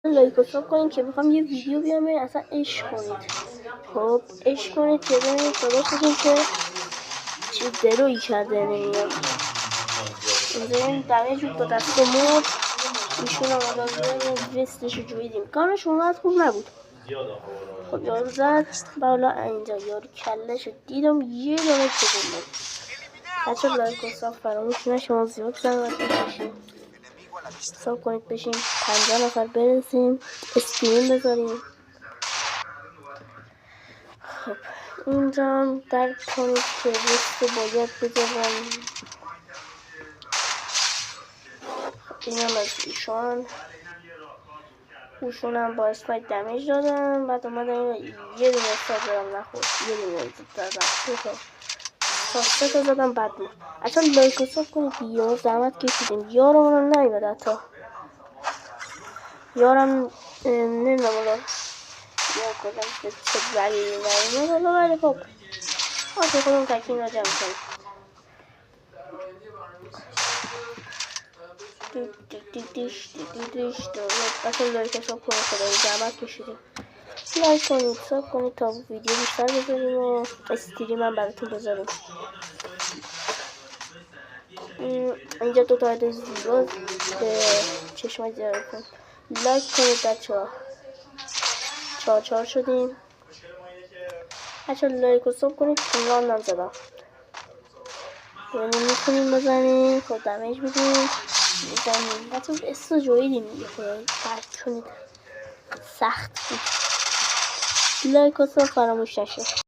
لایک و ساب کنید که میخوام یه ویدیو بیام اصلا عشق کنید. خب عشق کنید که ببینید داداش بگیم که چه درویی کرده نمیاد. اینجا این دمیج بود با دست مرد ایشون هم آدازه وستشو جویدیم. کارش اونقدر خوب نبود. خب یارو زد بالا اینجا یارو کلهشو دیدم یه دونه تکون داد. بچه لایک و ساب فراموش نشه، زیاد زحمت بکشیم، ساب کنید بشیم 50 نفر برسیم، اسکرین بذاریم. خب اینجا درک کنید که وست باید بذارم. این هم از ایشون هم با اسنایپ دمیج دادم. بعد اومدم یه دونه استاد دادم نخورد، یه دونه زود دادم تا 3 تا زدم بد بود. اصلا لایک و ساب کنید که یار زحمت کشیدیم. یارمون رو نیمد حتی یارم نمیدونم والا یار کدم به چه ولی والا ولی خب آجه خودم تکین را جمع کنیم. اصلا لایک و ساب کنید خدایی زحمت کشیدیم. لایک کنید ساب کنید تا ویدیو بیشتر بذاریم و استریم هم براتون بذاریم. اینجا دو تا عدد زیبا به چشمای زیاره کن. لایک کنید بچه ها 4 شدیم. بچه لایک و ساب کنید کنان نزدم یعنی میتونیم بزنیم. خود دمیج بدیم میزنیم بچه استا جویدیم دیگه خدایی درک کنید سخت بود. لایک و ساب فراموش نشه.